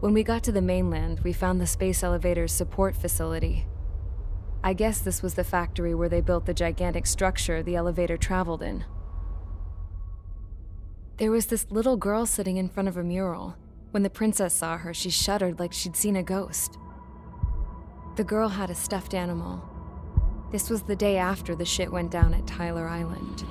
When we got to the mainland, we found the space elevator's support facility. I guess this was the factory where they built the gigantic structure the elevator traveled in. There was this little girl sitting in front of a mural. When the princess saw her, she shuddered like she'd seen a ghost. The girl had a stuffed animal. This was the day after the shit went down at Tyler Island.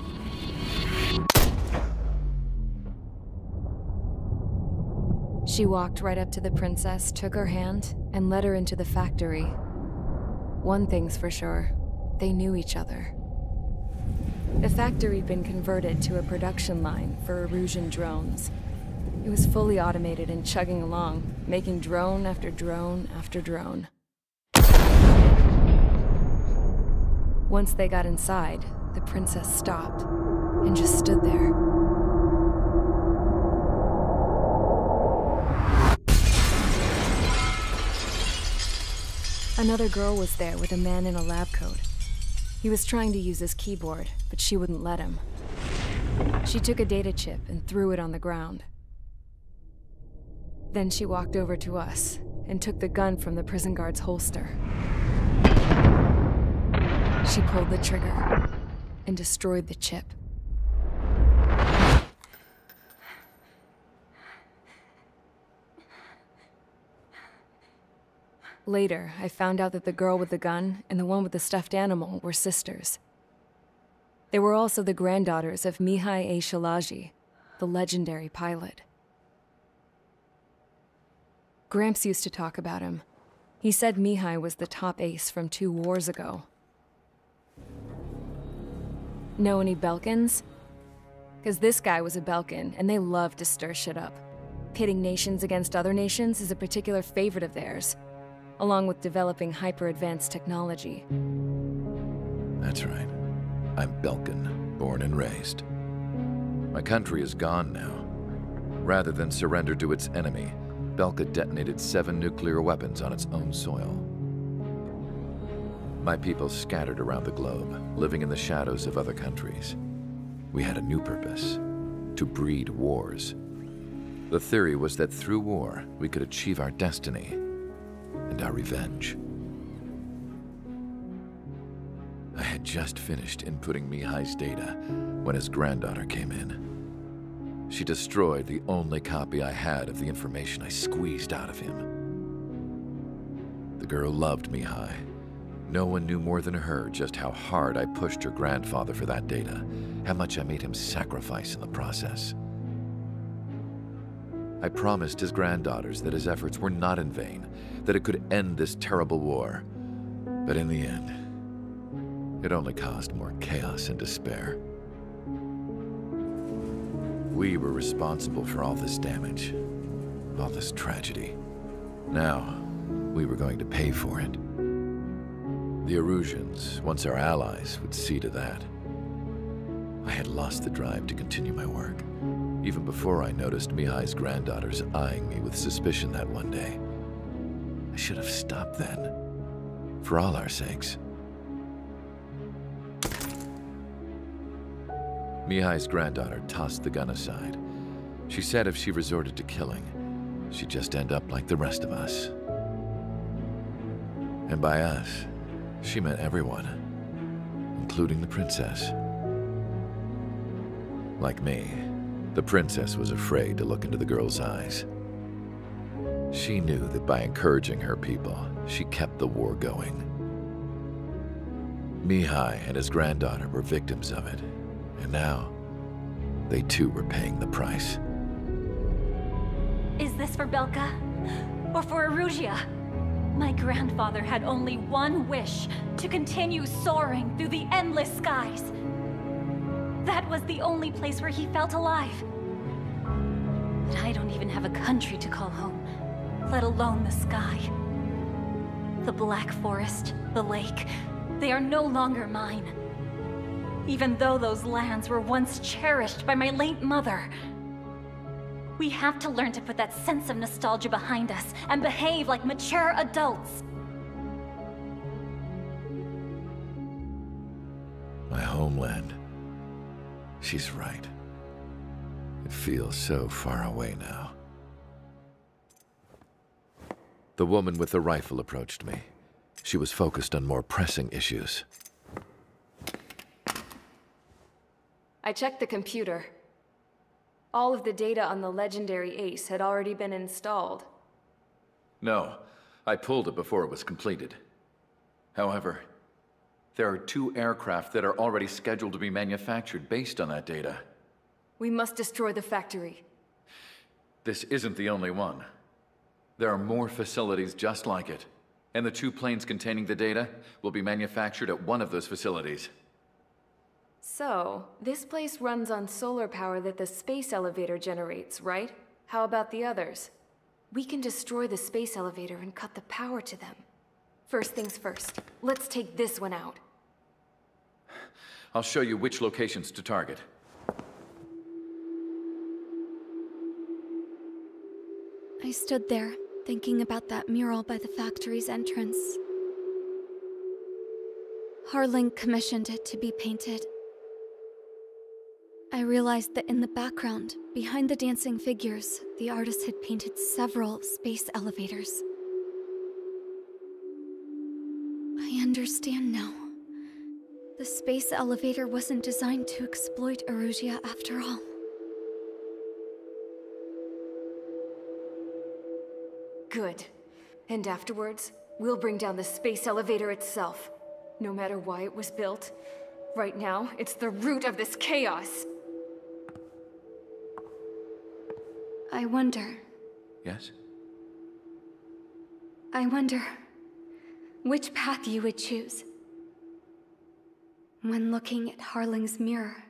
She walked right up to the princess, took her hand, and led her into the factory. One thing's for sure, they knew each other. The factory'd been converted to a production line for Erusian drones. It was fully automated and chugging along, making drone after drone after drone. Once they got inside, the princess stopped and just stood there. Another girl was there with a man in a lab coat. He was trying to use his keyboard, but she wouldn't let him. She took a data chip and threw it on the ground. Then she walked over to us and took the gun from the prison guard's holster. She pulled the trigger and destroyed the chip. Later, I found out that the girl with the gun and the one with the stuffed animal were sisters. They were also the granddaughters of Mihai A. Shalaji, the legendary pilot. Gramps used to talk about him. He said Mihai was the top ace from 2 wars ago. Know any Belkans? Because this guy was a Belkan, and they love to stir shit up. Pitting nations against other nations is a particular favorite of theirs, along with developing hyper-advanced technology. That's right. I'm Belkan, born and raised. My country is gone now. Rather than surrender to its enemy, Belka detonated 7 nuclear weapons on its own soil. My people scattered around the globe, living in the shadows of other countries. We had a new purpose: to breed wars. The theory was that through war, we could achieve our destiny and our revenge. I had just finished inputting Mihai's data when his granddaughter came in. She destroyed the only copy I had of the information I squeezed out of him. The girl loved Mihai. No one knew more than her just how hard I pushed her grandfather for that data, how much I made him sacrifice in the process. I promised his granddaughters that his efforts were not in vain, that it could end this terrible war. But in the end, it only caused more chaos and despair. We were responsible for all this damage, all this tragedy. Now, we were going to pay for it. The Erusians, once our allies, would see to that. I had lost the drive to continue my work, even before I noticed Mihai's granddaughters eyeing me with suspicion that one day. I should have stopped then, for all our sakes. Mihai's granddaughter tossed the gun aside. She said if she resorted to killing, she'd just end up like the rest of us. And by us, she meant everyone, including the princess. Like me, the princess was afraid to look into the girl's eyes. She knew that by encouraging her people, she kept the war going. Mihai and his granddaughter were victims of it, and now they too were paying the price. Is this for Belka? Or for Erusea? My grandfather had only one wish: to continue soaring through the endless skies. That was the only place where he felt alive. But I don't even have a country to call home, let alone the sky. The Black Forest, the lake, they are no longer mine. Even though those lands were once cherished by my late mother. We have to learn to put that sense of nostalgia behind us and behave like mature adults. My homeland. She's right. It feels so far away now. The woman with the rifle approached me. She was focused on more pressing issues. I checked the computer. All of the data on the legendary Ace had already been installed. No, I pulled it before it was completed. However, there are 2 aircraft that are already scheduled to be manufactured based on that data. We must destroy the factory. This isn't the only one. There are more facilities just like it, and the 2 planes containing the data will be manufactured at one of those facilities. So, this place runs on solar power that the space elevator generates, right? How about the others? We can destroy the space elevator and cut the power to them. First things first, let's take this one out. I'll show you which locations to target. I stood there, thinking about that mural by the factory's entrance. Harling commissioned it to be painted. I realized that in the background, behind the dancing figures, the artist had painted several space elevators. I understand now. The space elevator wasn't designed to exploit Erusia after all. Good. And afterwards, we'll bring down the space elevator itself. No matter why it was built, right now, it's the root of this chaos. I wonder Yes? which path you would choose when looking at Harling's mirror.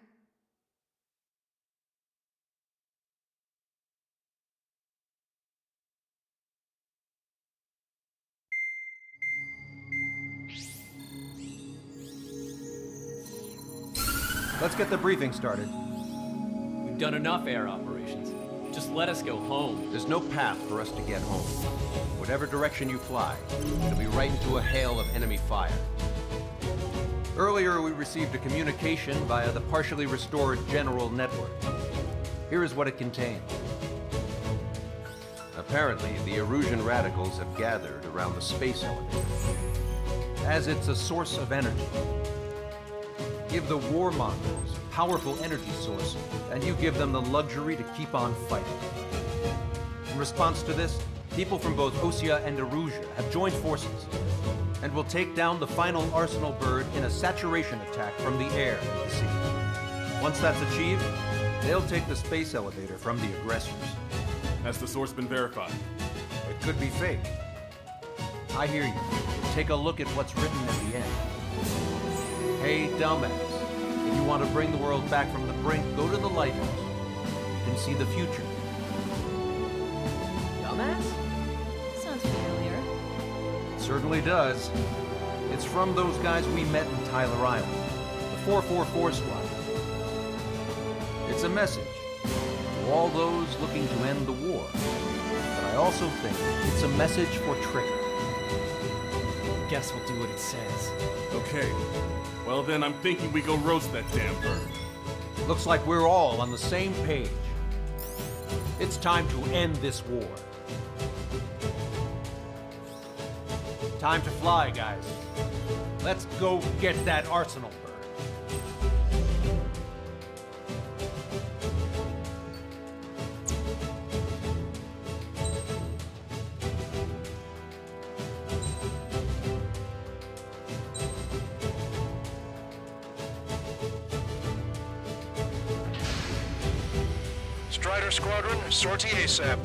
Let's get the briefing started. We've done enough air operations. Just let us go home. There's no path for us to get home. Whatever direction you fly, it'll be right into a hail of enemy fire. Earlier, we received a communication via the partially restored General Network. Here is what it contained. Apparently, the Erusian radicals have gathered around the space elevator, as it's a source of energy. Give the warmongers a powerful energy source, and you give them the luxury to keep on fighting. In response to this, people from both Osea and Erusia have joined forces, and will take down the final Arsenal bird in a saturation attack from the air and the sea. Once that's achieved, they'll take the space elevator from the aggressors. Has the source been verified? It could be fake. I hear you. Take a look at what's written at the end. Hey, dumbass. If you want to bring the world back from the brink, go to the lighthouse. You can see the future. Dumbass? Sounds familiar. It certainly does. It's from those guys we met in Tyler Island, the 444 squad. It's a message to all those looking to end the war. But I also think it's a message for Trigger. Guess we'll do what it says. Okay. Well then, I'm thinking we go roast that damn bird. Looks like we're all on the same page. It's time to end this war. Time to fly, guys. Let's go get that Arsenal bird. Strider Squadron, sortie ASAP.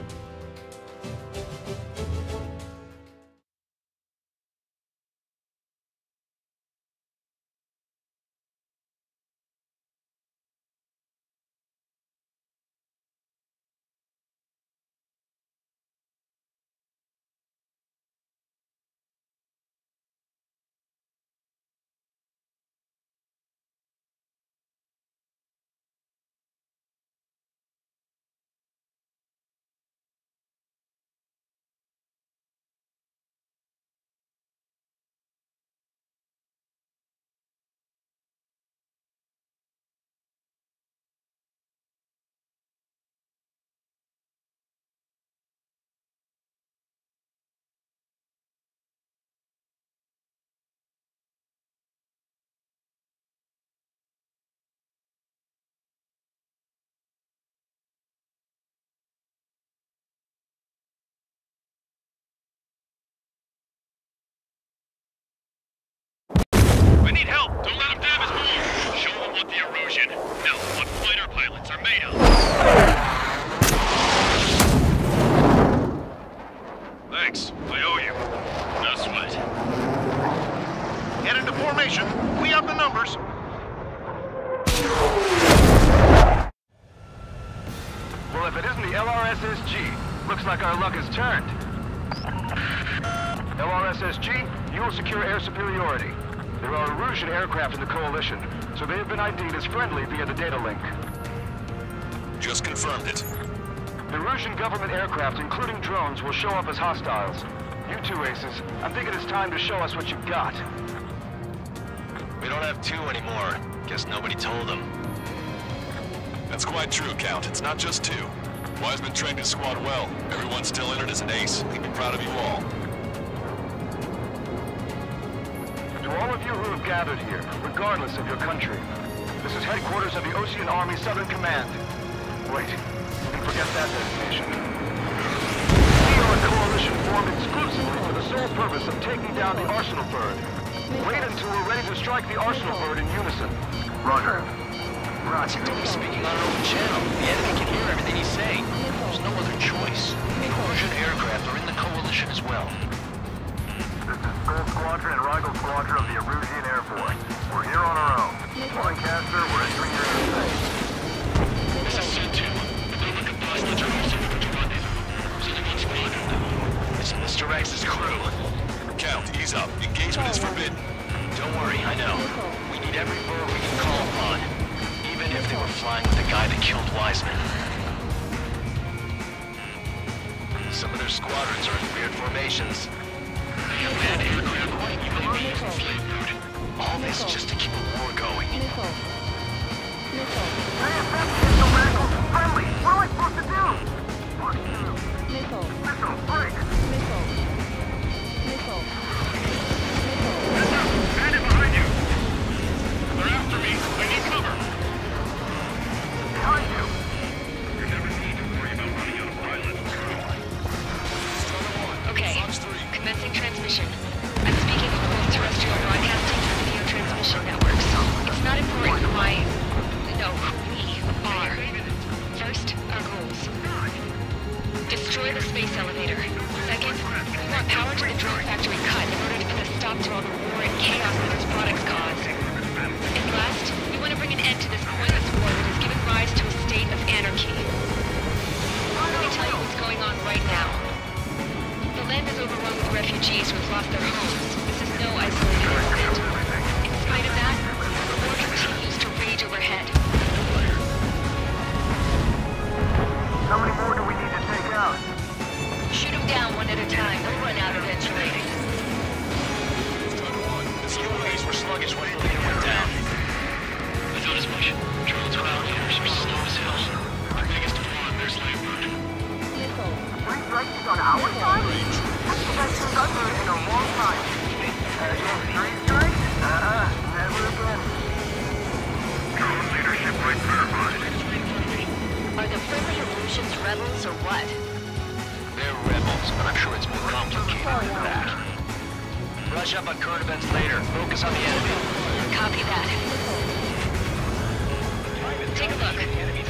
need help! Don't let them damage more! Show them what the Erusian, no, what fighter pilots are made of! Thanks, I owe you. No sweat. Head into formation. We have the numbers. Well, if it isn't the LRSSG, looks like our luck has turned. LRSSG, you will secure air superiority. There are Erusian aircraft in the Coalition, so they have been ID'd as friendly via the data link. Just confirmed it. The Erusian government aircraft, including drones, will show up as hostiles. You two aces, I think it is time to show us what you've got. We don't have two anymore. Guess nobody told them. That's quite true, Count. It's not just two. Wiseman trained his squad well. Everyone's still in it as an ace. He'd be proud of you all. To all of you who have gathered here, regardless of your country, this is headquarters of the Osean Army Southern Command. Wait, you can forget that designation. We are a coalition formed exclusively for the sole purpose of taking down the Arsenal Bird. Wait until we're ready to strike the Arsenal Bird in unison. Roger. Roger, he's speaking on an open channel. The enemy can hear everything he's saying. There's no other choice. The Erusian aircraft are in the Coalition as well. This is Skull Squadron and Rigel Squadron of the Erusian Air Force. We're here on our own. Lancaster, we're entering your airspace. This is Sen-2. Public and Boston are also moving to rendezvous. There's only one squadron now. It's Mr. X's crew. Count, ease up. Engagement is forbidden. Don't worry, I know. We need every bird we can call upon. Even if they were flying with the guy that killed Wiseman. Some of their squadrons are in weird formations. They have manned aircraft like you believe me is slave food. All this just to keep a war going. Friendly! What am I supposed to do? Missile, break! Bandit behind you! They're after me. I need cover. Behind you! You never need to worry about running out of pilots. Okay, commencing transmission. I'm speaking for both terrestrial broadcasting and video transmission networks. It's not important who we are. First, our goals. Destroy the space elevator. Second, we want power to the drone factory cut in order to put a stop to all the war and chaos that its products cause. And last, we want to bring an end to this pointless war that has given rise to a state of anarchy. Let me tell you what's going on right now. The land is overrun with refugees who have lost their homes. This is no isolated incident. In spite of that, the war continues to rage overhead. How many more do we need to take out? Shoot them down one at a time. They'll run out eventually. The UAVs were sluggish when the leader went down. I thought as much. Drones without leaders are slow as hell. Our biggest flaw in their slave food. Three strikes on our side? That's the best thing I've heard in a long time. Three strikes? Never again. Drone leadership right verified. Are the friendly Erusians rebels or what? They're rebels, but I'm sure it's more complicated than that. Brush up on current events later. Focus on the enemy. Copy that. Take a look.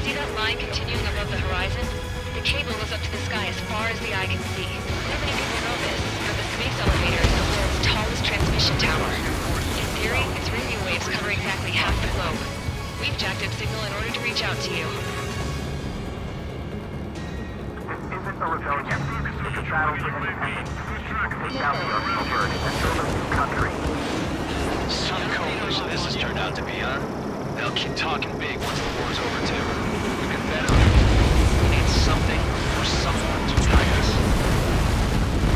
See that line continuing above the horizon? The cable goes up to the sky as far as the eye can see. Not many people know this, but the space elevator is the world's tallest transmission tower. In theory, its radio waves cover exactly half the globe. We've jacked its signal in order to reach out to you. This isn't a rebellion. It's a battle for independence. Take out the Arsenal Bird and build a new country. Some coalition this has turned out to be, huh? They'll keep talking big once the war's over, too. We can bet on it. We need something or someone to unite us.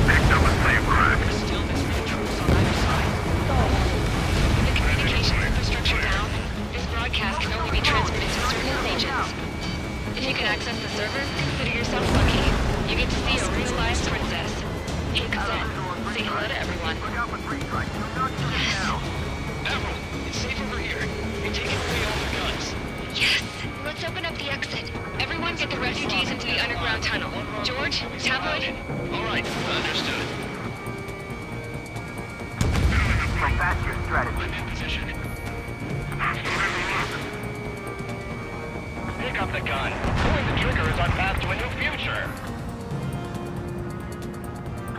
Picked up a slave crack. Still misread troops on either side. With the communications infrastructure down, this broadcast can only be transmitted to certain regions. If you can access the server, consider yourself lucky. You get to see a real-life princess. Hey, Zen, say hello to everyone. Yes. Admiral, it's safe over here. You're taking away all the guns. Yes. Let's open up the exit. Everyone get the refugees into the underground tunnel. George, Tabloid? All right, understood. So fast, strategy. I'm in position. Pick up the gun. Pulling the trigger is our path to a new future.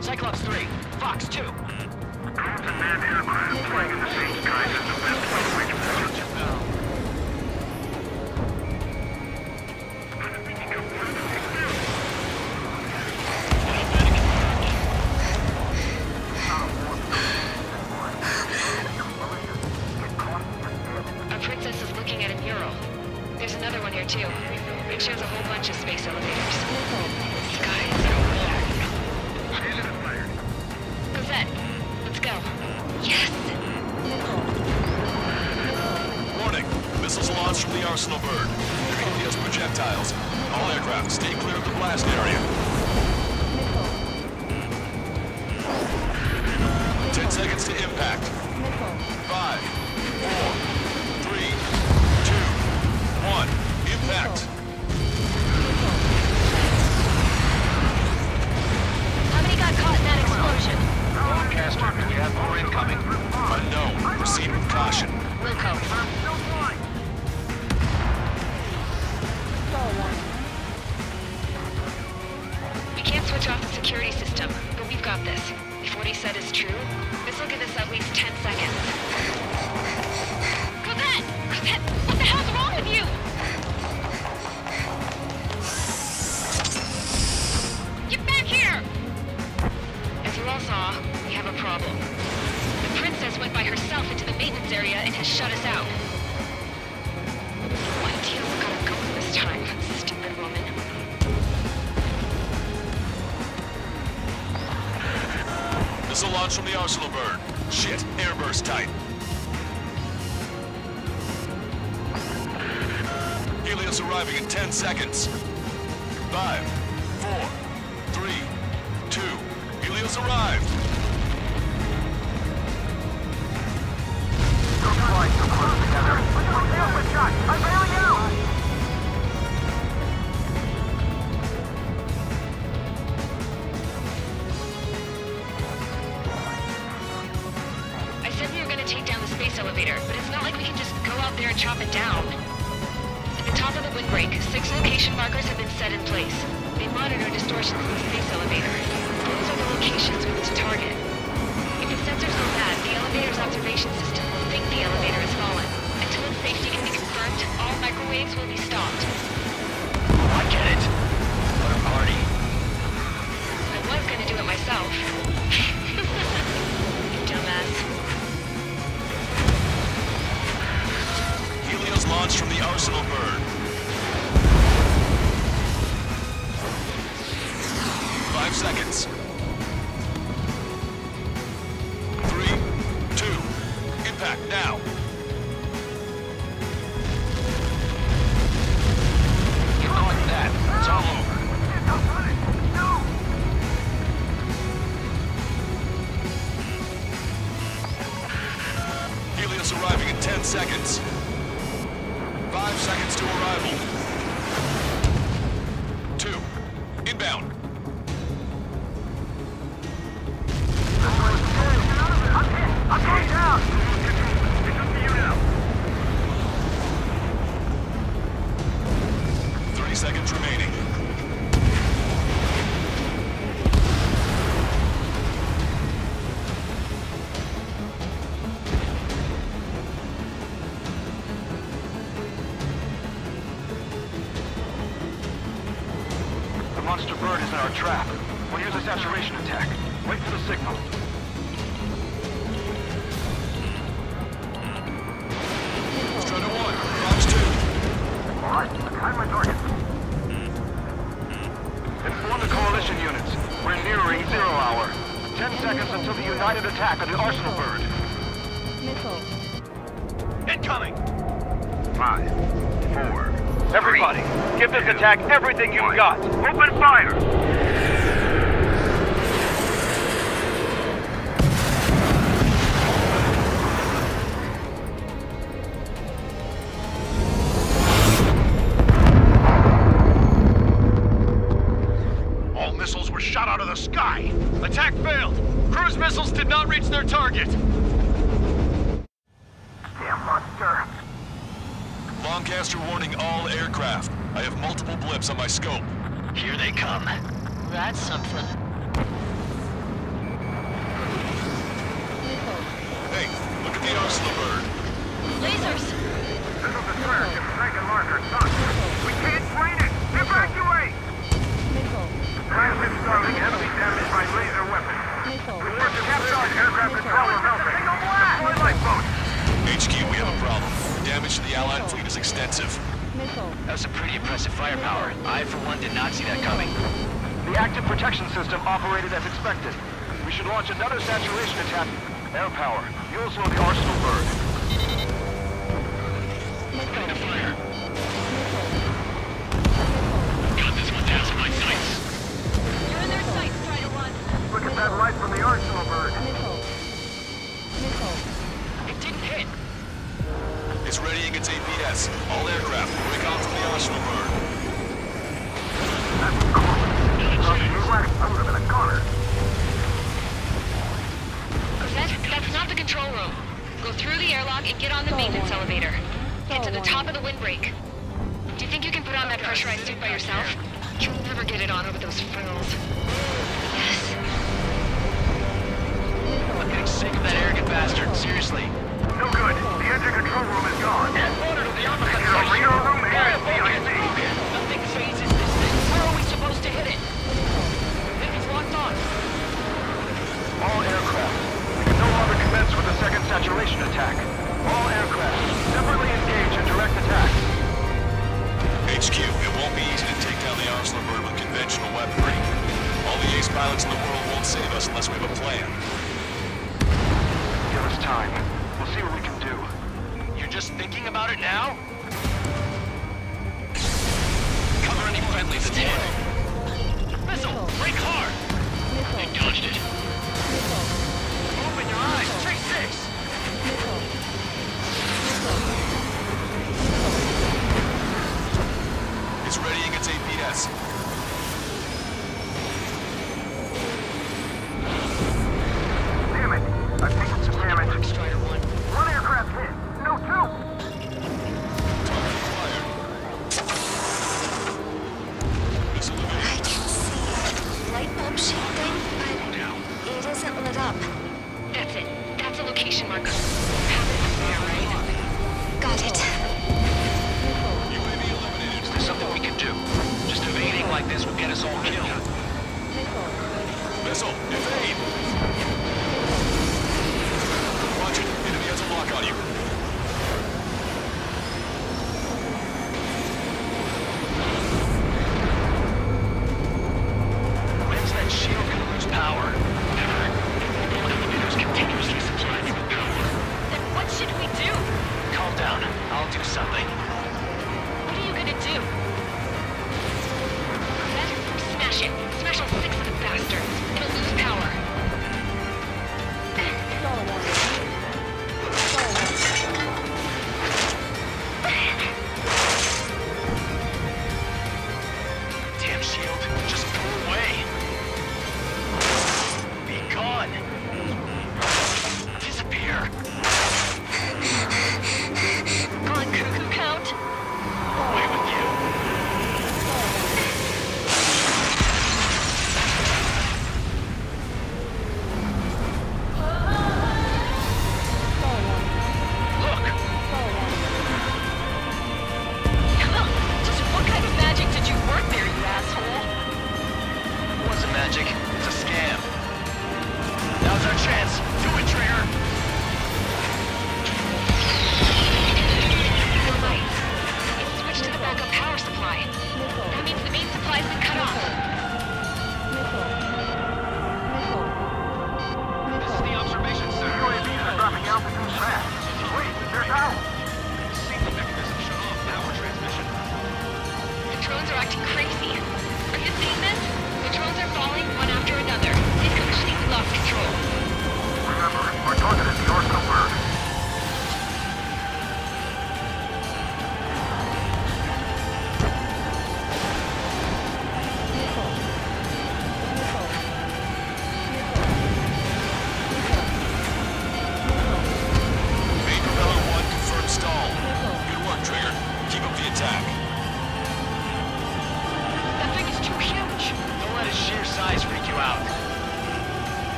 Cyclops 3, Fox 2. Drones and manned aircraft flying in the same skies as the best way to reach positions. Our princess is looking at a mural. There's another one here too. It shows a whole bunch of space elevators. The sky is so long. Cosette, let's go. Yes! Warning. Missiles launched from the Arsenal Bird. They're hitting us projectiles. All aircraft, stay clear of the blast area. 10 seconds to impact. 5, 4, 3, 2, 1. Impact. How many got caught in that explosion? Broadcaster, do we have more incoming? Unknown. Proceed with caution. Wilco. We can't switch off the security system, but we've got this. If what he said is true, this will give us at least 10 seconds. Cosette! Cosette, what the hell's wrong with you? Get back here! As you all saw, we have a problem. The princess went by herself into the maintenance area and has shut us out. What deal got her going this time, stupid woman? Missile launch from the Arsenal Bird. Shit, airburst tight. Helios arriving in 10 seconds. 5, 4, 3, 2. Helios arrived. Don't fly so close together. Open shot. I'm bailing out. I said we were gonna take down the space elevator, but it's not like we can just go out there and chop it down. At the top of the windbreak, 6 location markers have been set in place. They monitor distortions in the space elevator. Those are the locations we need to target. If the sensors go bad, the elevator's observation system will think the elevator has fallen. Until its safety can be confirmed, all microwaves will be stopped. I get it. What a party. I was gonna do it myself. You dumbass. Helios launched from the Arsenal Bird. 5 seconds. 3, 2. Impact now. You caught that. It's all over. Helios arriving in 10 seconds. 5 seconds to arrival. 2. Inbound. I'm going down. It's up to you now. 30 seconds remaining. The monster bird is in our trap. We'll use a saturation attack. Wait for the signal. Strider 1, Fox 2. All right, behind my target. Inform the coalition units. We're nearing 0 hour. 10 seconds until the united attack on the Arsenal Bird. Incoming! 5, 4. Everybody, give this attack everything you've got. Open fire! All missiles were shot out of the sky. Attack failed. Cruise missiles did not reach their target. Comcaster warning all aircraft. I have multiple blips on my scope. Here they come. That's something. Hey, look at the arsenal bird. Lasers! This is the threat. It's taking marker. Son, we can't train it! Evacuate! Transit starting heavily damaged by laser weapons. Report to Captain Aircraft Controller Melvin. Deploy lifeboats! HQ, we have a problem. Damage to the Allied fleet is extensive. That was some pretty impressive firepower. I, for one, did not see that coming. The active protection system operated as expected. We should launch another saturation attack. Air power. You'll slow the arsenal bird. Ready to fire. Got this one down to my sights. You're in their sights, Strider 1. Look at that light from the arsenal bird. It didn't hit. It's readying its APS. All aircraft, break off from the arsenal bird. That's cool. I would have been a goner. That's not the control room. Go through the airlock and get on the maintenance elevator. Get to the top of the windbreak. Do you think you can put on that pressurized suit by yourself? You'll never get it on over those frills. Yes. I'm getting sick of that arrogant bastard. Seriously. No good. The engine control room is gone. Order to the opposite The radar room and CIC. Nothing phases this thing. How are we supposed to hit it? If it's locked on. All aircraft. We can no longer commence with the second saturation attack. All aircraft, separately engage in direct attack. HQ, it won't be easy to take down the arsenal bird with conventional weaponry. All the ace pilots in the world won't save us unless we have a plan. Give us time. We'll see what we can do. You're just thinking about it now? Cover any friendlies at hand. Missile! Break hard! You dodged it. Open your eyes! 3-6! It's readying its APS. Damn it! I've taken some damage. Strider 1. One aircraft hit. No, two! Missile evaded. I can see light bulb shaped thing, but it isn't lit up. That's it. That's a location marker. Have it up there, right? Got it. UAV eliminated. Is there something we can do? Just evading like this will get us all killed. Missile, evade! Watch it. Enemy has a lock on you. When's that shield gonna lose power? Never. Elevators continuously supply me with power. Then what should we do? Calm down. I'll do something. What are you gonna do? Smash it. Smash all 6 of the bastards. It'll lose power. Damn shield. Just go away. Be gone. Disappear. On cuckoo count? Away with you. Look. Just what kind of magic did you work there, you asshole? It wasn't magic. It's a scam. Now's our chance. Do it, Trigger. The lights. It's switched to the backup power supply. That means the main supply's been cut off. This is the observation center. UAVs are dropping altitude fast. Wait, there's Owl. Signal mechanism shut off power transmission. The drones are acting crazy. Are you seeing this? The drones are falling one after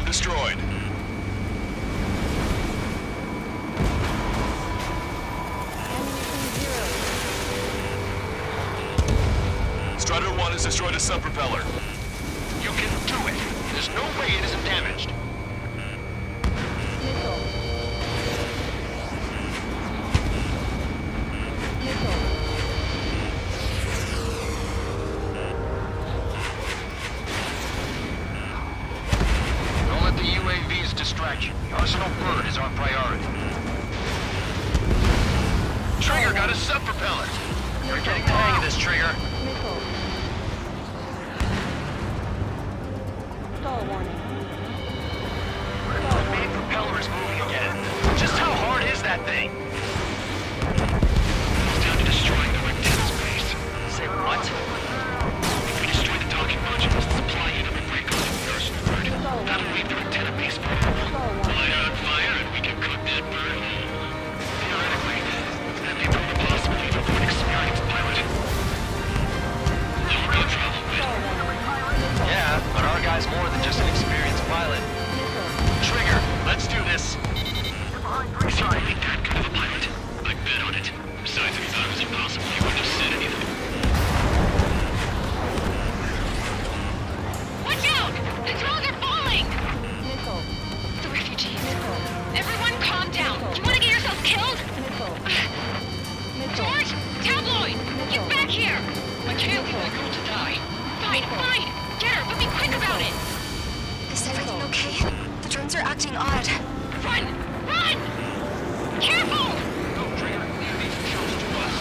destroyed. Strider 1 has destroyed a sub-propeller. You can do it. There's no way it isn't damaged. Don't let the UAVs distract you. The Arsenal bird is our priority. Trigger got a sub-propeller. You're getting the hang of this, Trigger. The main propeller is moving again. Just how hard is that thing? It's down to destroying the Rectenna's base. Say what? If we destroy the docking modules, the supply unit will break off the Arsenal bird. That'll leave the Rectenna base vulnerable. Light it on fire and we can cook that bird. Theoretically, that'd be the possibility for an experienced pilot. No real trouble, but... Yeah, but our guy's more than just an experienced pilot. Trigger, let's do this. If you really that good of a pilot, I'd bet on it. Besides, if he thought it was impossible, he wouldn't have said anything. Watch out! The drones are falling! The refugees. Everyone calm down. You want to get yourself killed? George! Tabloid! Get back here! I can't leave that girl to die. Fine, fine! Get her, but be quick about it! Is everything okay? The drones are acting odd. Run! Run! Careful! Go, Trigger. Leave these kills to us.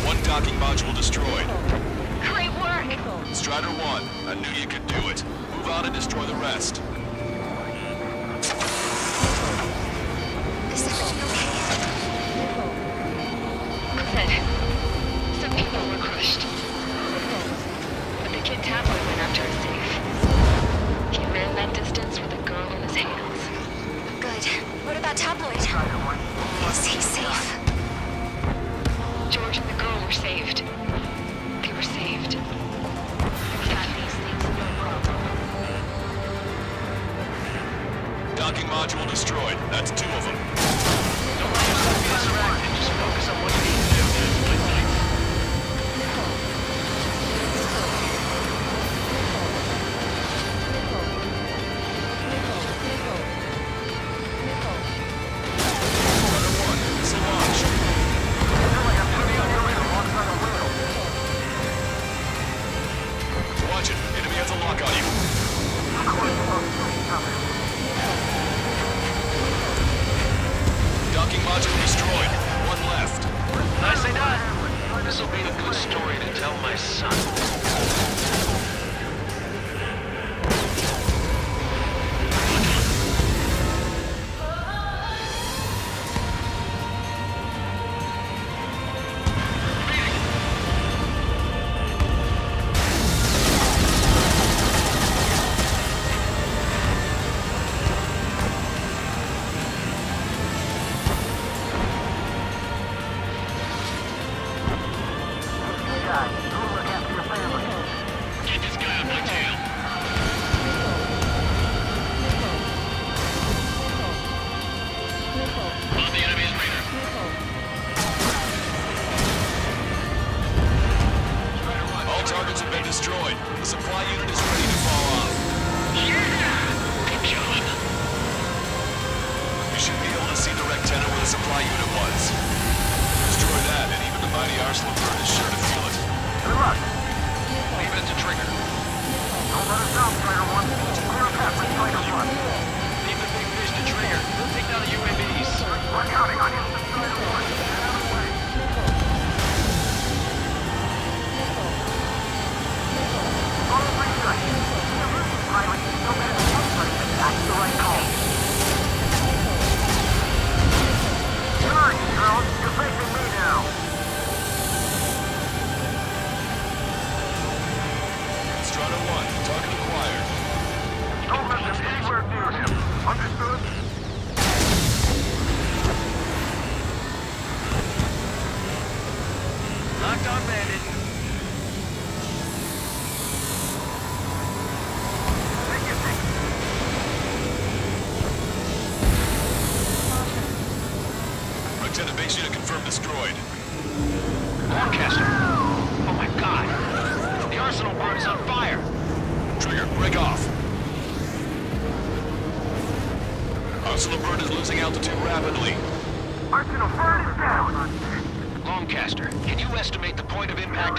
One docking module destroyed. Great work! Strider 1, I knew you could do it. Move on and destroy the rest. Is everything okay? Good. Some people were crushed. But the kid Tabloid went after a safe. He ran that distance with a girl in his hands. Good. What about Tabloid? Is he safe? George and the girl were saved. They were saved. That makes things no problem. Docking module destroyed. That's 2 of them. Don't let yourself be distracted. Just focus on what you need to do. Watch it. Enemy has a lock on you. Docking module destroyed. 1 left. Nicely done. This'll be a good story to tell my son. Get this guy on my tail. On the enemy's radar. All targets have been destroyed. The supply unit is ready to fall off. Yeah! Good job. You should be able to see the Rectenna where the supply unit was. Destroy that, and even the mighty Arsenal bird is sure to feel it. Good luck. Leave it to Trigger. Don't let us down, Strider 1. Clear a path for Strider 1. Leave the big fish to Trigger. We'll take down the UAVs. We're counting on you, Strider 1. Get out of the way. All pretty good. The Russian pilot is no better than anybody, but that's the right call. Good, girls. You're facing me now. Strider 1, target acquired. Don't let this anywhere near Lieutenant, base unit confirmed destroyed. Lancaster! Oh my god! The arsenal bird is on fire! Trigger, break off. Arsenal bird is losing altitude rapidly. Arsenal bird is down! Lancaster, can you estimate the point of impact?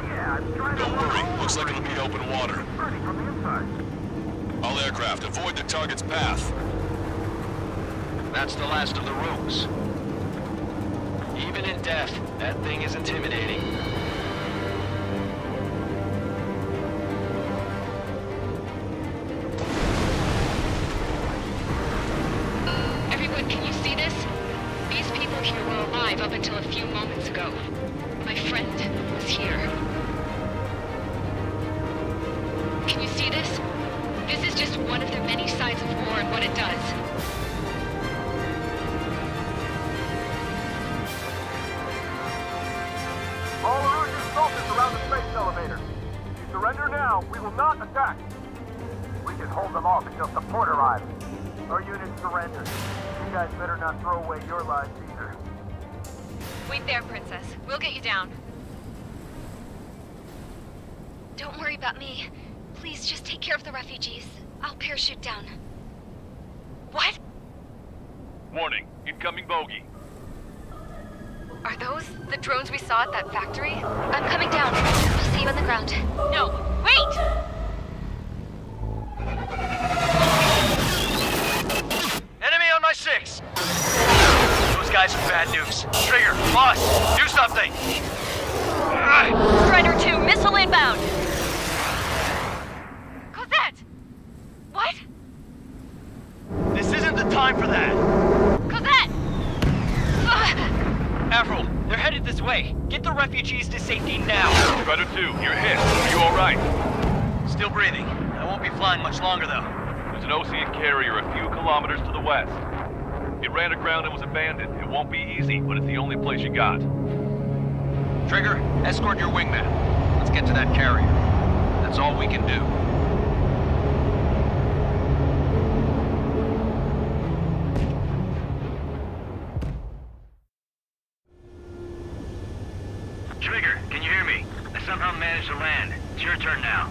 Don't worry, looks like it'll be open water. All aircraft, avoid the target's path. That's the last of the rooms. Even in death, that thing is intimidating. Everyone, can you see this? These people here were alive up until a few moments ago. My friend was here. Can you see this? This is just one of the many sides of war and what it does. All Erusian soldiers around the space elevator. If you surrender now, we will not attack. We can hold them off until support arrives. Our unit surrenders. You guys better not throw away your lives either. Wait there, Princess. We'll get you down. Don't worry about me. Please, just take care of the refugees. I'll parachute down. What? Warning, incoming bogey. Are those the drones we saw at that factory? I'm coming down. I'll see you on the ground. No, wait! Enemy on my 6! Those guys are bad news. Trigger, boss, do something! Strider 2, missile inbound! Cosette! What? This isn't the time for that! Cosette! Avril, they're headed this way. Get the refugees to safety now. Strider 2, you're hit. Are you alright? Still breathing. I won't be flying much longer, though. There's an Osean carrier a few kilometers to the west. It ran aground and was abandoned. It won't be easy, but it's the only place you got. Trigger, escort your wingman. Let's get to that carrier. That's all we can do. Trigger, can you hear me? I somehow managed to land. It's your turn now.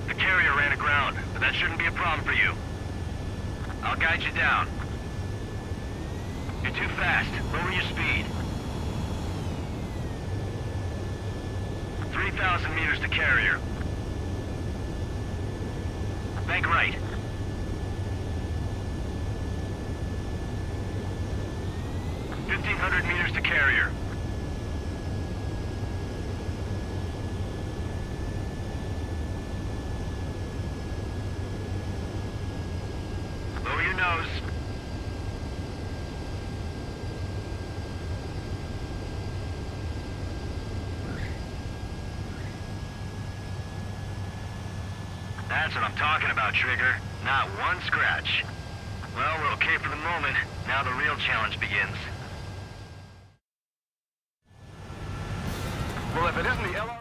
The carrier ran aground, but that shouldn't be a problem for you. I'll guide you down. You're too fast. Lower your speed. 3,000 meters to carrier. Bank right. 1,500 meters to carrier. Lower your nose. That's what I'm talking about, Trigger. Not one scratch. Well, we're okay for the moment. Now the real challenge begins. Well, if it isn't the LR...